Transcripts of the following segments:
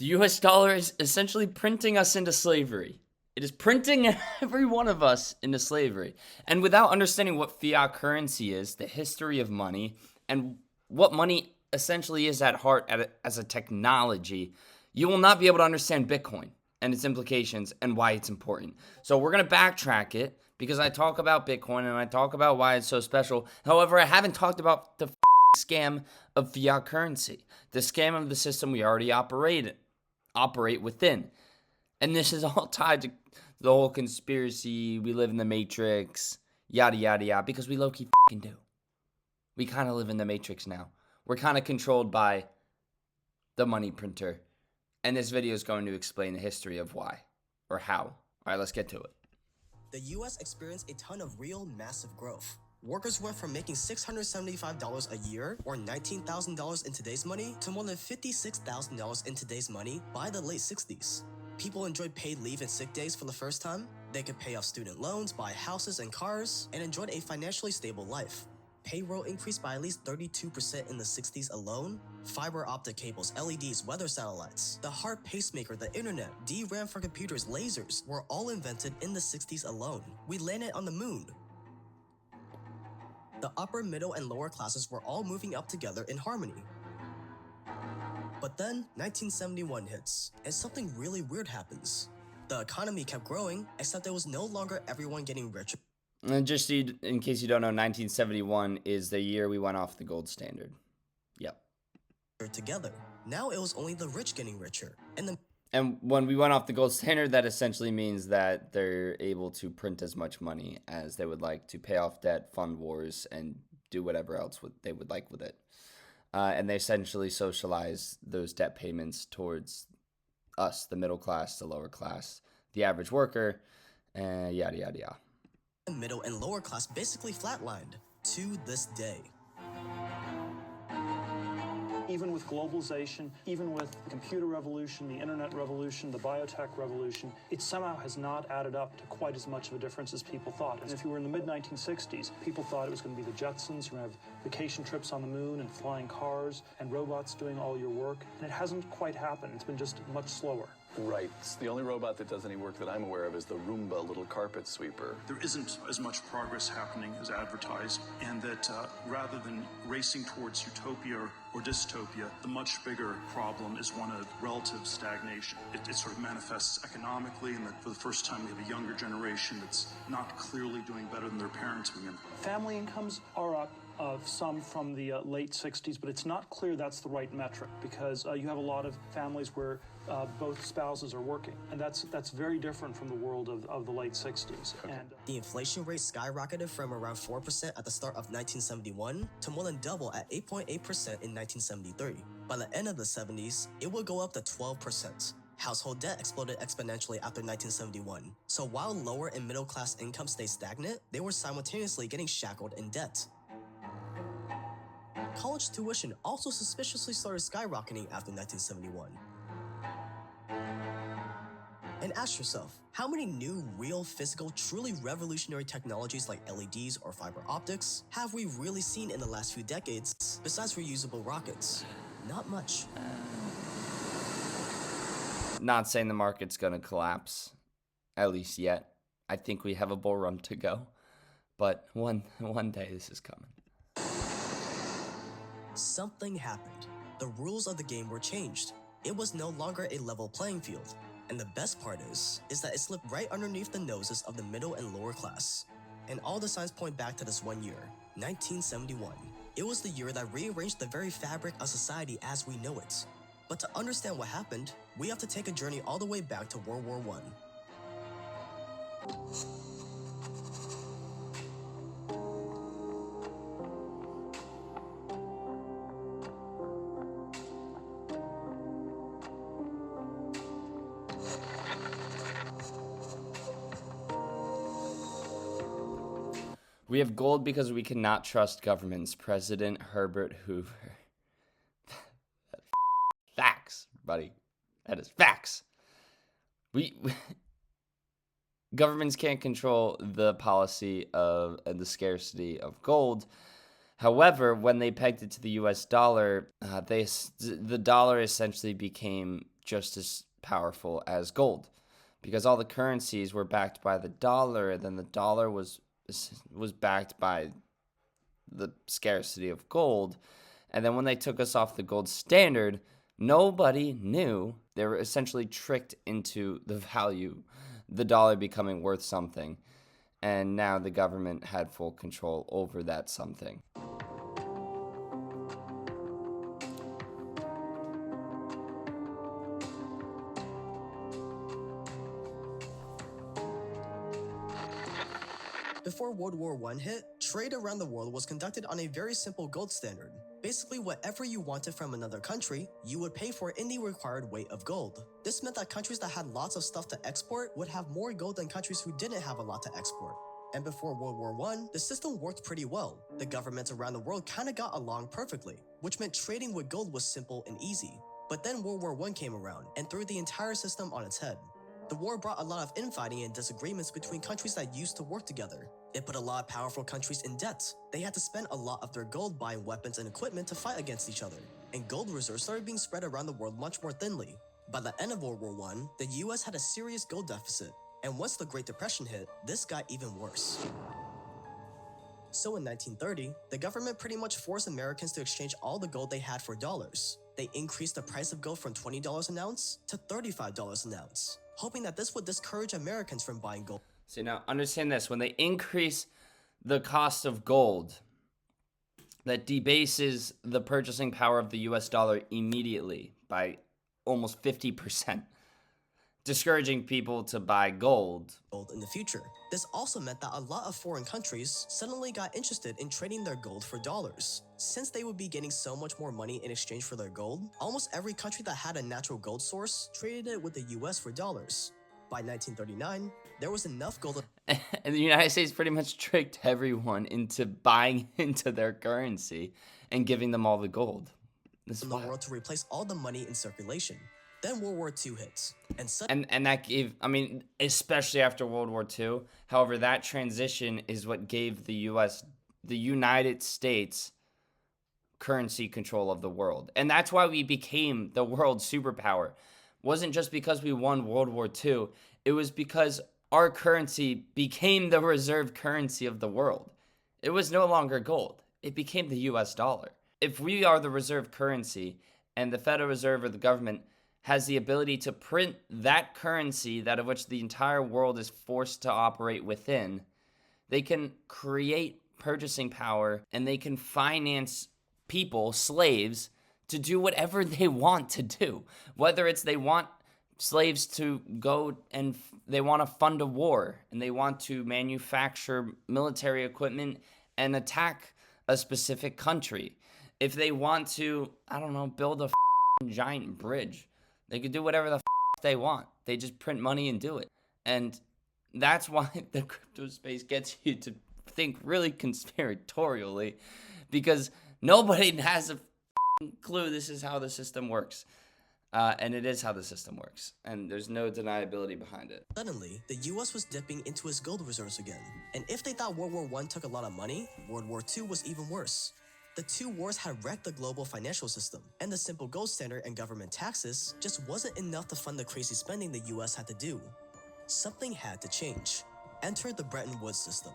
The US dollar is essentially printing us into slavery. It is printing every one of us into slavery. And without understanding what fiat currency is, the history of money, and what money essentially is at heart as a technology, you will not be able to understand Bitcoin and its implications and why it's important. So we're going to backtrack it because I talk about Bitcoin and I talk about why it's so special. However, I haven't talked about the scam of fiat currency, the scam of the system we already operate within. And this is all tied to the whole conspiracy, we live in the Matrix, yada, yada, yada, because we low-key do. We kind of live in the Matrix now. We're kind of controlled by the money printer. And this video is going to explain the history of why or how. All right, let's get to it. The US experienced a ton of real massive growth. Workers went from making $675 a year, or $19,000 in today's money, to more than $56,000 in today's money by the late 60s. People enjoyed paid leave and sick days for the first time. They could pay off student loans, buy houses and cars, and enjoyed a financially stable life. Payroll increased by at least 32% in the 60s alone. Fiber optic cables, LEDs, weather satellites, the heart pacemaker, the internet, DRAM for computers, lasers were all invented in the 60s alone. We landed on the moon. The upper, middle, and lower classes were all moving up together in harmony. But then, 1971 hits, and something really weird happens. The economy kept growing, except there was no longer everyone getting richer. And just in case you don't know, 1971 is the year we went off the gold standard. Yep. Together. Now it was only the rich getting richer. And when we went off the gold standard, that essentially means that they're able to print as much money as they would like to pay off debt, fund wars, and do whatever else they would like with it. And they essentially socialize those debt payments towards us, the middle class, the lower class, the average worker, and yada, yada, yada. The middle and lower class basically flatlined to this day. Even with globalization, even with the computer revolution, the internet revolution, the biotech revolution, it somehow has not added up to quite as much of a difference as people thought. And if you were in the mid-1960s, people thought it was going to be the Jetsons, you're going to have vacation trips on the moon and flying cars and robots doing all your work. And it hasn't quite happened. It's been just much slower. Right. The only robot that does any work that I'm aware of is the Roomba little carpet sweeper. There isn't as much progress happening as advertised, and that rather than racing towards utopia or dystopia, the much bigger problem is one of relative stagnation. It sort of manifests economically, and that for the first time we have a younger generation that's not clearly doing better than their parents. Family incomes are up. Of some from the late 60s, but it's not clear that's the right metric because you have a lot of families where both spouses are working, and that's very different from the world of the late 60s. Okay. And the inflation rate skyrocketed from around 4% at the start of 1971 to more than double at 8.8% in 1973. By the end of the 70s, it would go up to 12%. Household debt exploded exponentially after 1971. So while lower and middle class income stayed stagnant, they were simultaneously getting shackled in debt. College tuition also suspiciously started skyrocketing after 1971. And ask yourself, how many new, real, physical, truly revolutionary technologies like LEDs or fiber optics have we really seen in the last few decades besides reusable rockets? Not much. Not saying the market's going to collapse, at least yet. I think we have a bull run to go, but one day this is coming. Something happened. The rules of the game were changed. It was no longer a level playing field. And the best part is that it slipped right underneath the noses of the middle and lower class. And all the signs point back to this one year, 1971. It was the year that rearranged the very fabric of society as we know it. But to understand what happened, we have to take a journey all the way back to World War I. We have gold because we cannot trust governments. President Herbert Hoover. Facts, buddy. That is facts. Governments can't control the policy of and the scarcity of gold. However, when they pegged it to the U.S. dollar, the dollar essentially became just as powerful as gold, because all the currencies were backed by the dollar, and then the dollar was backed by the scarcity of gold. And then when they took us off the gold standard, nobody knew. They were essentially tricked into the dollar becoming worth something. And now the government had full control over that something. Before World War I hit, trade around the world was conducted on a very simple gold standard. Basically, whatever you wanted from another country, you would pay for in the required weight of gold. This meant that countries that had lots of stuff to export would have more gold than countries who didn't have a lot to export. And before World War I, the system worked pretty well. The governments around the world kinda got along perfectly, which meant trading with gold was simple and easy. But then World War I came around and threw the entire system on its head. The war brought a lot of infighting and disagreements between countries that used to work together. It put a lot of powerful countries in debt. They had to spend a lot of their gold buying weapons and equipment to fight against each other. And gold reserves started being spread around the world much more thinly. By the end of World War I, the US had a serious gold deficit. And once the Great Depression hit, this got even worse. So in 1930, the government pretty much forced Americans to exchange all the gold they had for dollars. They increased the price of gold from $20 an ounce to $35 an ounce, hoping that this would discourage Americans from buying gold. So now understand this, when they increase the cost of gold, that debases the purchasing power of the US dollar immediately by almost 50%, discouraging people to buy gold. In the future. This also meant that a lot of foreign countries suddenly got interested in trading their gold for dollars. Since they would be getting so much more money in exchange for their gold, almost every country that had a natural gold source traded it with the US for dollars. By 1939, there was enough gold And the United States pretty much tricked everyone into buying into their currency and giving them all the gold. in the world to replace all the money in circulation. Then World War II hits, and that gave, I mean, especially after World War II. However, that transition is what gave the United States, currency control of the world, and that's why we became the world superpower. Wasn't just because we won World War II. It was because our currency became the reserve currency of the world. It was no longer gold. It became the US dollar. If we are the reserve currency and the Federal Reserve or the government has the ability to print that currency that of which the entire world is forced to operate within, they can create purchasing power and they can finance people, slaves, to do whatever they want to do. Whether it's they want slaves to go and they want to fund a war and they want to manufacture military equipment and attack a specific country. If they want to, I don't know, build a giant bridge, they could do whatever the they want. They just print money and do it. And that's why the crypto space gets you to think really conspiratorially, because nobody has a clue this is how the system works. And it is how the system works. And there's no deniability behind it. Suddenly, the US was dipping into its gold reserves again. And if they thought World War I took a lot of money, World War II was even worse. The two wars had wrecked the global financial system, and the simple gold standard and government taxes just wasn't enough to fund the crazy spending the US had to do. Something had to change. Enter the Bretton Woods system.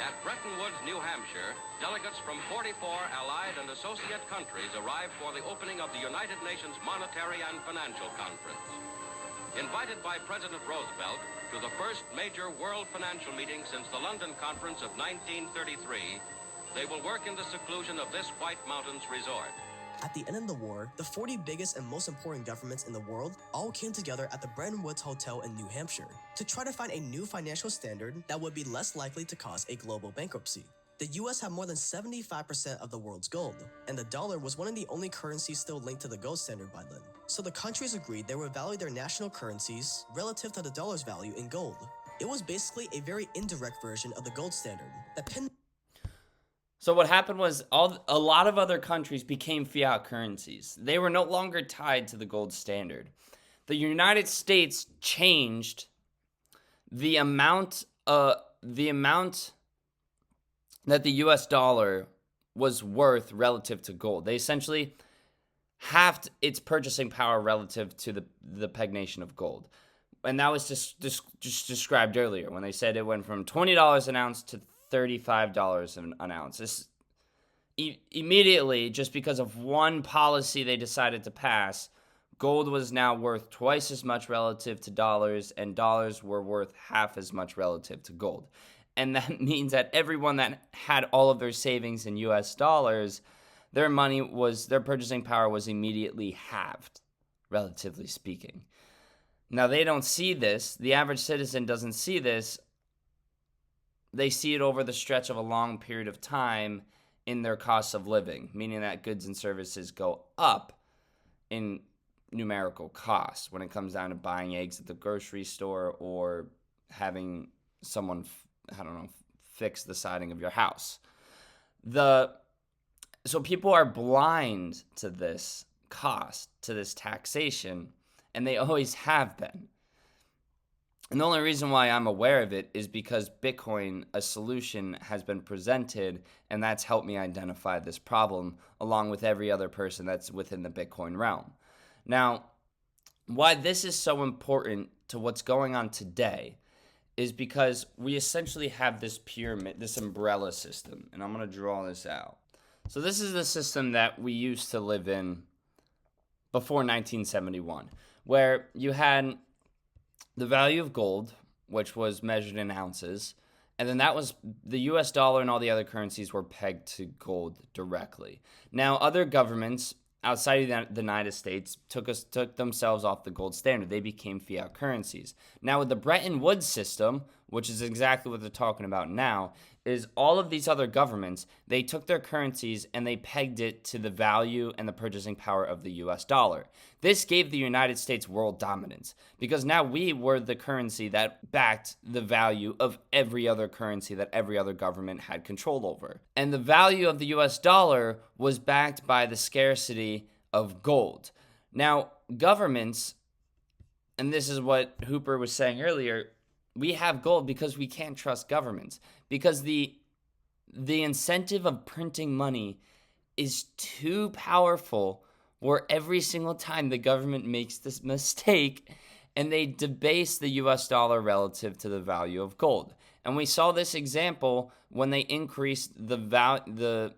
At Bretton Woods, New Hampshire, delegates from 44 allied and associate countries arrived for the opening of the United Nations Monetary and Financial Conference. Invited by President Roosevelt to the first major world financial meeting since the London Conference of 1933, they will work in the seclusion of this White Mountains resort. At the end of the war, the 40 biggest and most important governments in the world all came together at the Bretton Woods Hotel in New Hampshire to try to find a new financial standard that would be less likely to cause a global bankruptcy. The US had more than 75% of the world's gold, and the dollar was one of the only currencies still linked to the gold standard by then. So the countries agreed they would value their national currencies relative to the dollar's value in gold. It was basically a very indirect version of the gold standard that pinned. So what happened was a lot of other countries became fiat currencies. They were no longer tied to the gold standard. The United States changed the amount that the US dollar was worth relative to gold. They essentially halved its purchasing power relative to the pegnation of gold. And that was just described earlier when they said it went from $20 an ounce to $35 an ounce. This immediately, just because of one policy they decided to pass, gold was now worth twice as much relative to dollars, and dollars were worth half as much relative to gold. And that means that everyone that had all of their savings in US dollars, their purchasing power was immediately halved, relatively speaking. Now, they don't see this. The average citizen doesn't see this. They see it over the stretch of a long period of time in their costs of living, meaning that goods and services go up in numerical costs when it comes down to buying eggs at the grocery store or having someone, fix the siding of your house. So people are blind to this cost, to this taxation, and they always have been. And the only reason why I'm aware of it is because Bitcoin, a solution, has been presented, and that's helped me identify this problem along with every other person that's within the Bitcoin realm. Now, why this is so important to what's going on today is because we essentially have this pyramid, this umbrella system, and I'm going to draw this out. So this is the system that we used to live in before 1971, where you had the value of gold, which was measured in ounces, and then that was the US dollar, and all the other currencies were pegged to gold directly. Now, other governments outside of the United States took themselves off the gold standard. They became fiat currencies. Now, with the Bretton Woods system, which is exactly what they're talking about now, is all of these other governments, they took their currencies and they pegged it to the value and the purchasing power of the US dollar. This gave the United States world dominance because now we were the currency that backed the value of every other currency that every other government had control over. And the value of the US dollar was backed by the scarcity of gold. Now, governments, and this is what Hooper was saying earlier, we have gold because we can't trust governments, because the incentive of printing money is too powerful, where every single time the government makes this mistake and they debase the US dollar relative to the value of gold. And we saw this example when they increased the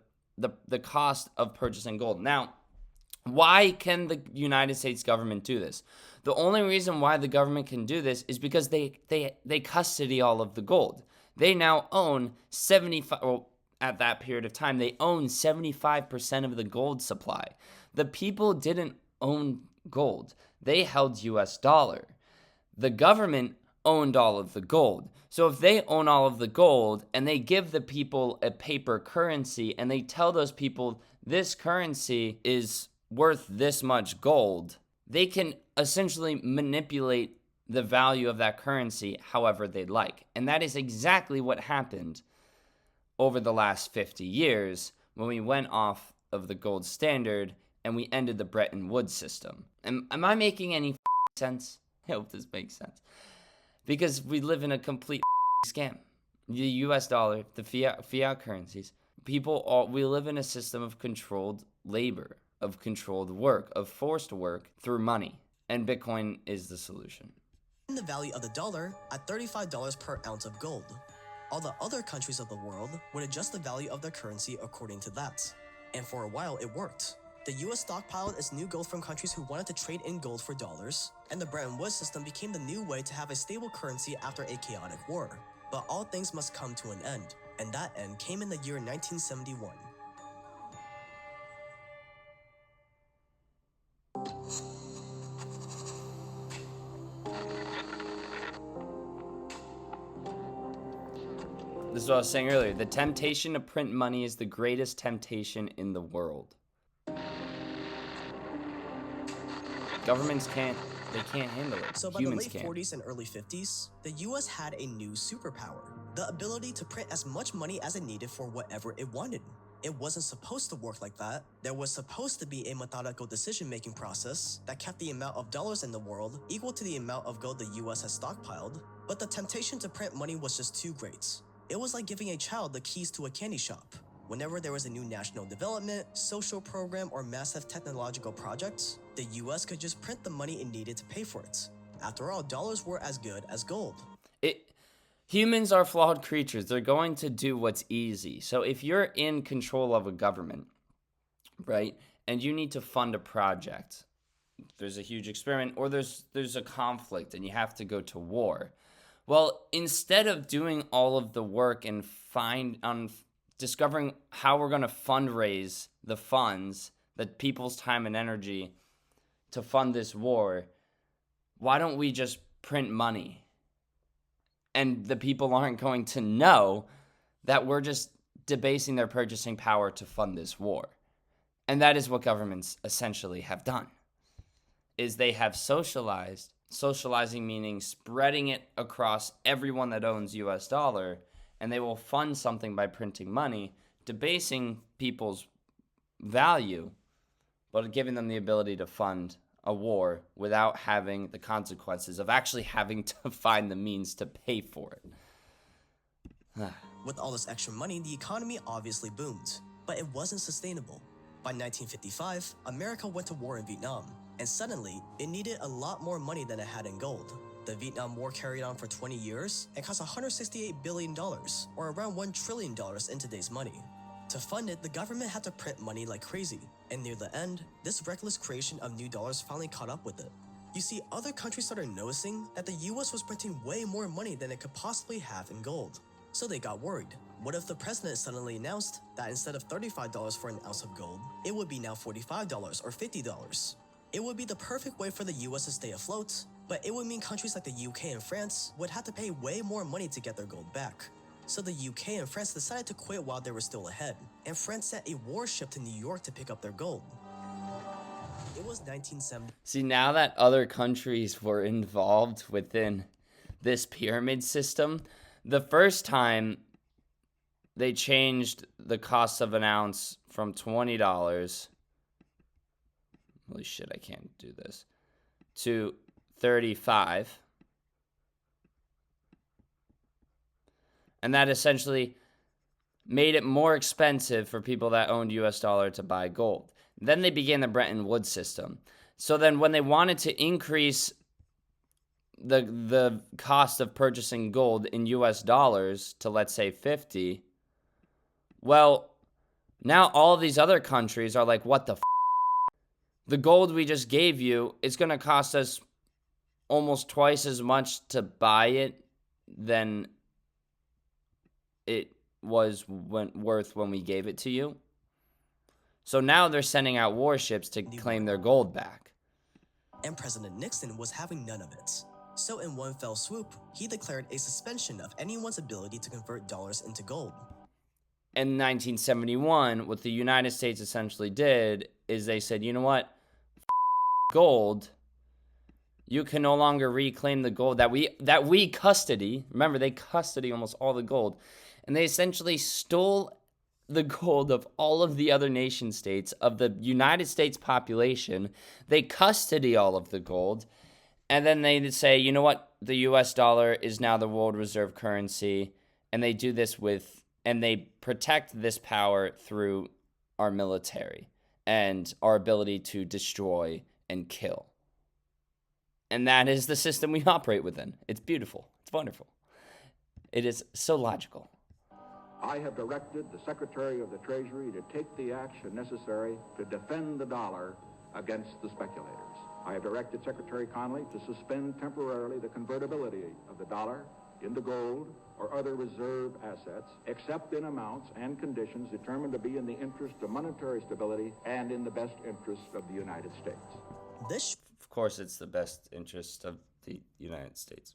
cost of purchasing gold. Now, why can the United States government do this? The only reason why the government can do this is because they custody all of the gold. They now own 75, well, at that period of time, they own 75% of the gold supply. The people didn't own gold. They held US dollar. The government owned all of the gold. So if they own all of the gold and they give the people a paper currency and they tell those people this currency is worth this much gold, they can essentially manipulate the value of that currency however they'd like. And that is exactly what happened over the last 50 years when we went off of the gold standard and we ended the Bretton Woods system. Am I making any sense? I hope this makes sense. Because we live in a complete scam. The US dollar, the fiat currencies, we live in a system of controlled labor, of controlled work, of forced work through money. And Bitcoin is the solution. The value of the dollar at $35 per ounce of gold. All the other countries of the world would adjust the value of their currency according to that. And for a while, it worked. The US stockpiled its new gold from countries who wanted to trade in gold for dollars, and the Bretton Woods system became the new way to have a stable currency after a chaotic war. But all things must come to an end, and that end came in the year 1971. This is what I was saying earlier. The temptation to print money is the greatest temptation in the world. Governments can't handle it. So by Humans the late can't. 40s and early 50s, the US had a new superpower, the ability to print as much money as it needed for whatever it wanted. It wasn't supposed to work like that. There was supposed to be a methodical decision-making process that kept the amount of dollars in the world equal to the amount of gold the US has stockpiled, but the temptation to print money was just too great. It was like giving a child the keys to a candy shop. Whenever there was a new national development, social program, or massive technological project, the US could just print the money it needed to pay for it. After all, dollars were as good as gold. Humans are flawed creatures. They're going to do what's easy. So if you're in control of a government, right, and you need to fund a project, there's a huge experiment, or there's a conflict and you have to go to war. Well, instead of doing all of the work and discovering how we're going to fundraise the funds, that people's time and energy to fund this war, why don't we just print money? And the people aren't going to know that we're just debasing their purchasing power to fund this war. And that is what governments essentially have done, is they have socializing meaning spreading it across everyone that owns US dollar, and they will fund something by printing money, debasing people's value, but giving them the ability to fund a war without having the consequences of actually having to find the means to pay for it. With all this extra money, the economy obviously boomed, but it wasn't sustainable. By 1955, America went to war in Vietnam, and suddenly, it needed a lot more money than it had in gold. The Vietnam War carried on for 20 years and cost $168 billion, or around $1 trillion in today's money. To fund it, the government had to print money like crazy, and near the end, this reckless creation of new dollars finally caught up with it. You see, other countries started noticing that the US was printing way more money than it could possibly have in gold. So they got worried. What if the president suddenly announced that instead of $35 for an ounce of gold, it would be now $45 or $50? It would be the perfect way for the US to stay afloat, but it would mean countries like the UK and France would have to pay way more money to get their gold back. So the UK and France decided to quit while they were still ahead, and France sent a warship to New York to pick up their gold. It was 1970. See, now that other countries were involved within this pyramid system, the first time they changed the cost of an ounce from $20, holy shit, I can't do this, to $35. And that essentially made it more expensive for people that owned US dollar to buy gold. Then they began the Bretton Woods system. So then when they wanted to increase the cost of purchasing gold in US dollars to, let's say, 50, well, now all of these other countries are like, what the f***? The gold we just gave you is going to cost us almost twice as much to buy it than it was worth when we gave it to you. So now they're sending out warships to claim their gold back. And President Nixon was having none of it. So in one fell swoop, he declared a suspension of anyone's ability to convert dollars into gold. In 1971, what the United States essentially did is they said, you know what? Gold. You can no longer reclaim the gold that we custody. Remember, they custody almost all the gold. And they essentially stole the gold of all of the other nation states, of the United States population. They custody all of the gold. And then they say, you know what? The US dollar is now the world reserve currency. And they do this and they protect this power through our military and our ability to destroy and kill. And that is the system we operate within. It's beautiful. It's wonderful. It is so logical. I have directed the Secretary of the Treasury to take the action necessary to defend the dollar against the speculators. I have directed Secretary Connally to suspend temporarily the convertibility of the dollar into gold or other reserve assets, except in amounts and conditions determined to be in the interest of monetary stability and in the best interest of the United States. Of course, it's the best interest of the United States.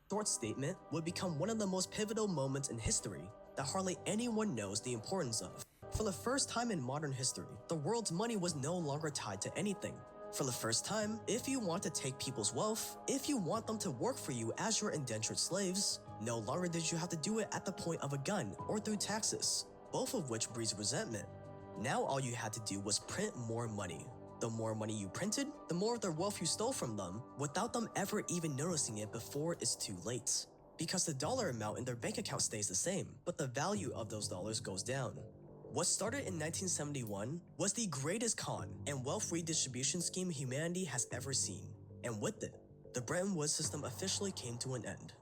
Short statement would become one of the most pivotal moments in history that hardly anyone knows the importance of. For the first time in modern history, the world's money was no longer tied to anything. For the first time, if you want to take people's wealth, if you want them to work for you as your indentured slaves, no longer did you have to do it at the point of a gun or through taxes, both of which breeds resentment. Now all you had to do was print more money. The more money you printed, the more of their wealth you stole from them, without them ever even noticing it before it's too late. because the dollar amount in their bank account stays the same, but the value of those dollars goes down. What started in 1971 was the greatest con and wealth redistribution scheme humanity has ever seen. And with it, the Bretton Woods system officially came to an end.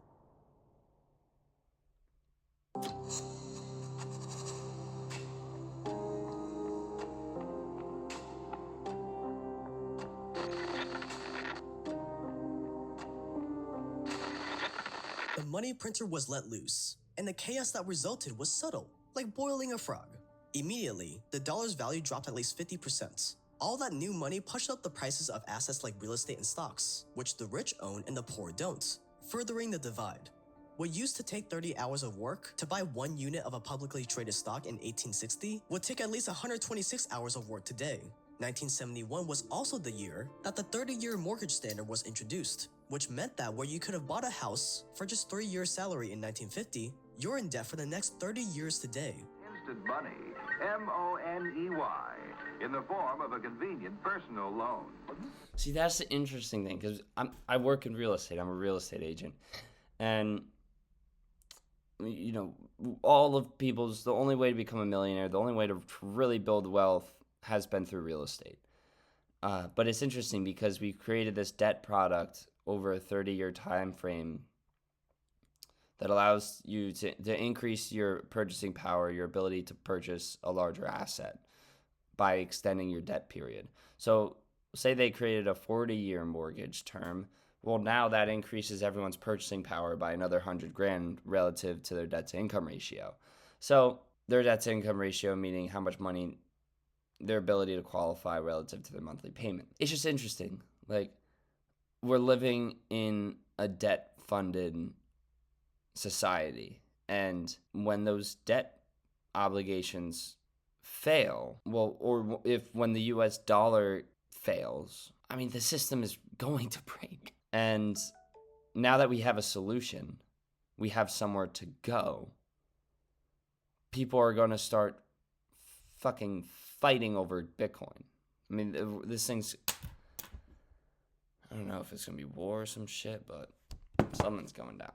The money printer was let loose, and the chaos that resulted was subtle, like boiling a frog. Immediately, the dollar's value dropped at least 50%. All that new money pushed up the prices of assets like real estate and stocks, which the rich own and the poor don't, furthering the divide. What used to take 30 hours of work to buy 1 unit of a publicly traded stock in 1860 would take at least 126 hours of work today. 1971 was also the year that the 30-year mortgage standard was introduced, which meant that where you could have bought a house for just 3 years' salary in 1950, you're in debt for the next 30 years today. Instant money, M-O-N-E-Y, in the form of a convenient personal loan. See, that's the interesting thing, because I work in real estate. I'm a real estate agent. And, you know, all of people's, the only way to become a millionaire, the only way to really build wealth has been through real estate. But it's interesting because we created this debt product over a 30-year time frame that allows you to increase your purchasing power, your ability to purchase a larger asset by extending your debt period. So say they created a 40-year mortgage term. Well, now that increases everyone's purchasing power by another $100,000 relative to their debt to income ratio. So their debt to income ratio, meaning how much money, their ability to qualify relative to their monthly payment. It's just interesting. Like, we're living in a debt-funded society. And when those debt obligations fail, well, or when the US dollar fails, I mean, the system is going to break. And now that we have a solution, we have somewhere to go, people are going to start fucking fighting over Bitcoin. I mean, this thing's, I don't know if it's going to be war or some shit, but something's going down.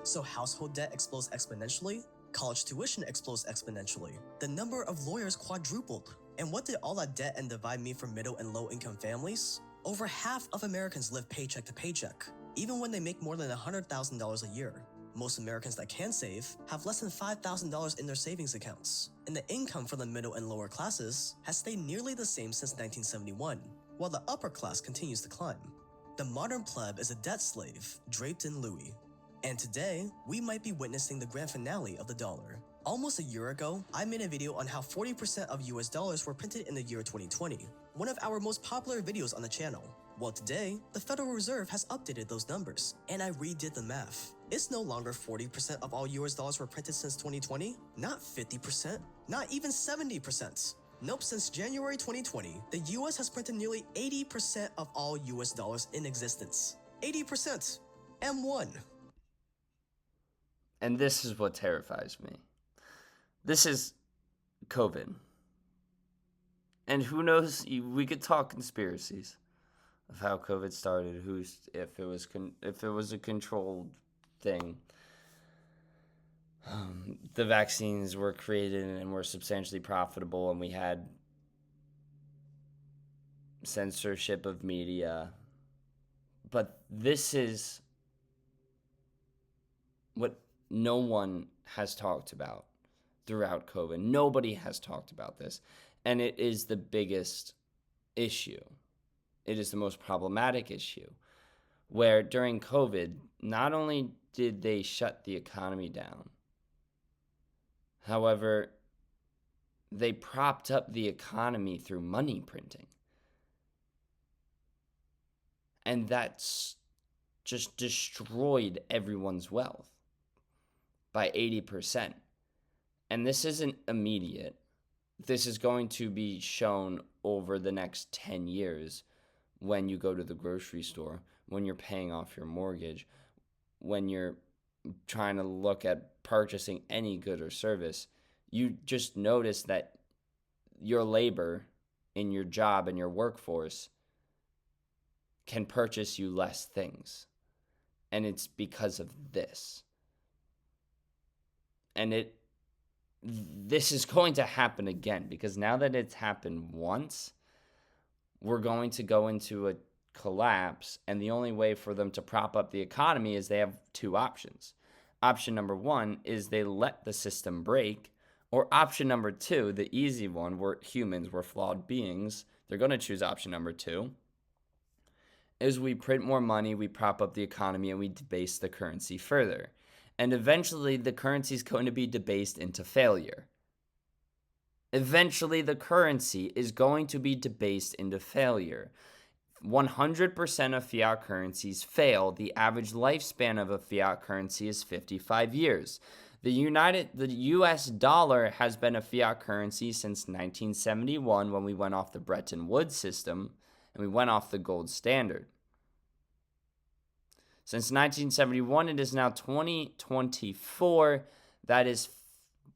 So household debt explodes exponentially, college tuition explodes exponentially, the number of lawyers quadrupled. And what did all that debt and divide mean for middle and low income families? Over half of Americans live paycheck to paycheck, even when they make more than $100,000 a year. Most Americans that can save have less than $5,000 in their savings accounts, and the income for the middle and lower classes has stayed nearly the same since 1971, while the upper class continues to climb. The modern pleb is a debt slave, draped in Louis. And today, we might be witnessing the grand finale of the dollar. Almost a year ago, I made a video on how 40% of US dollars were printed in the year 2020, one of our most popular videos on the channel. Well, today, the Federal Reserve has updated those numbers, and I redid the math. It's no longer 40% of all US dollars were printed since 2020, not 50%, not even 70%. Nope, since January 2020, the US has printed nearly 80% of all US dollars in existence. 80%. M1. And this is what terrifies me. This is COVID. And who knows, we could talk conspiracies of how COVID started, if it was a controlled thing. The vaccines were created and were substantially profitable, and we had censorship of media. But this is what no one has talked about throughout COVID. Nobody has talked about this. And it is the biggest issue. It is the most problematic issue. Where during COVID, not only did they shut the economy down, however, they propped up the economy through money printing. And that's just destroyed everyone's wealth by 80%. And this isn't immediate. This is going to be shown over the next 10 years when you go to the grocery store, when you're paying off your mortgage, when you're trying to look at purchasing any good or service. You just notice that your labor in your job and your workforce can purchase you less things. And it's because of this. And this is going to happen again, because now that it's happened once, we're going to go into a collapse, and the only way for them to prop up the economy is they have two options. Option number one is they let the system break, or option number two, the easy one, we're humans, we're flawed beings, they're going to choose option number two, is we print more money, we prop up the economy, and we debase the currency further. And eventually, the currency is going to be debased into failure. Eventually, the currency is going to be debased into failure. 100% of fiat currencies fail. The average lifespan of a fiat currency is 55 years. The US dollar has been a fiat currency since 1971, when we went off the Bretton Woods system and we went off the gold standard. Since 1971, it is now 2024. That is,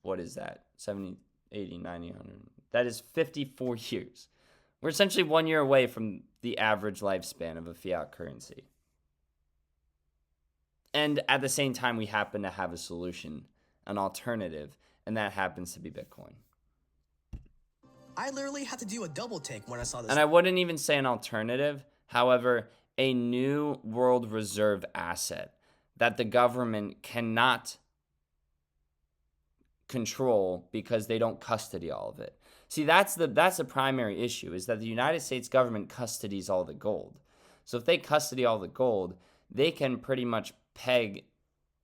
what is that? 70, 80, 90, 100. That is 54 years. We're essentially 1 year away from the average lifespan of a fiat currency. And at the same time, we happen to have a solution, an alternative, and that happens to be Bitcoin. I literally had to do a double take when I saw this. And I wouldn't even say an alternative. However, a new world reserve asset that the government cannot control because they don't custody all of it. See, that's the primary issue, is that the United States government custodies all the gold. So if they custody all the gold, they can pretty much peg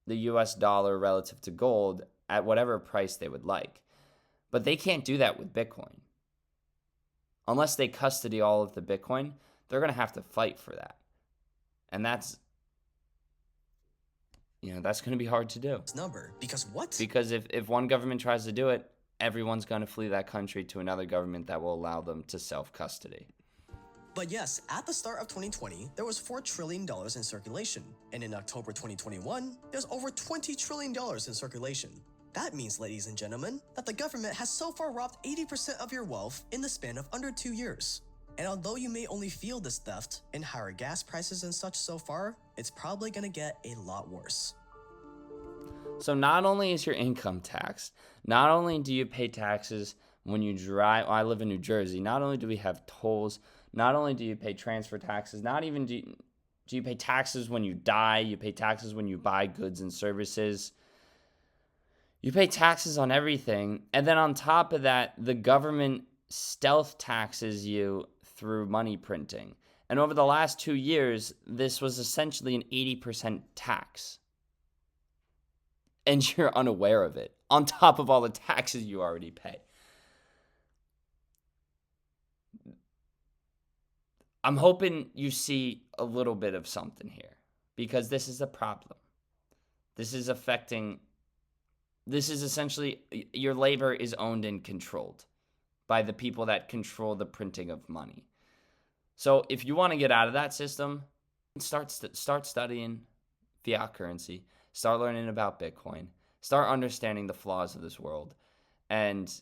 the US dollar relative to gold at whatever price they would like. But they can't do that with Bitcoin. Unless they custody all of the Bitcoin, they're going to have to fight for that. And that's going to be hard to do. Number, because what? Because if one government tries to do it, everyone's going to flee that country to another government that will allow them to self-custody. But yes, at the start of 2020, there was $4 trillion in circulation. And in October 2021, there's over $20 trillion in circulation. That means, ladies and gentlemen, that the government has so far robbed 80% of your wealth in the span of under 2 years. And although you may only feel this theft in higher gas prices and such so far, it's probably gonna get a lot worse. So not only is your income taxed, not only do you pay taxes when you drive, I live in New Jersey, not only do we have tolls, not only do you pay transfer taxes, not even do you pay taxes when you die, you pay taxes when you buy goods and services. You pay taxes on everything, and then on top of that, the government stealth taxes you through money printing. And over the last 2 years, this was essentially an 80% tax. And you're unaware of it, on top of all the taxes you already pay. I'm hoping you see a little bit of something here, because this is a problem. This is essentially, your labor is owned and controlled by the people that control the printing of money. So if you want to get out of that system, start studying fiat currency, start learning about Bitcoin, start understanding the flaws of this world, and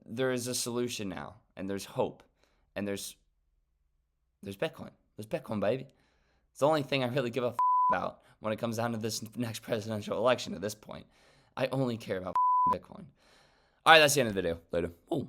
there is a solution now, and there's hope, and there's Bitcoin. There's Bitcoin, baby. It's the only thing I really give a about when it comes down to this next presidential election at this point. I only care about Bitcoin. All right, that's the end of the video. Later. Ooh.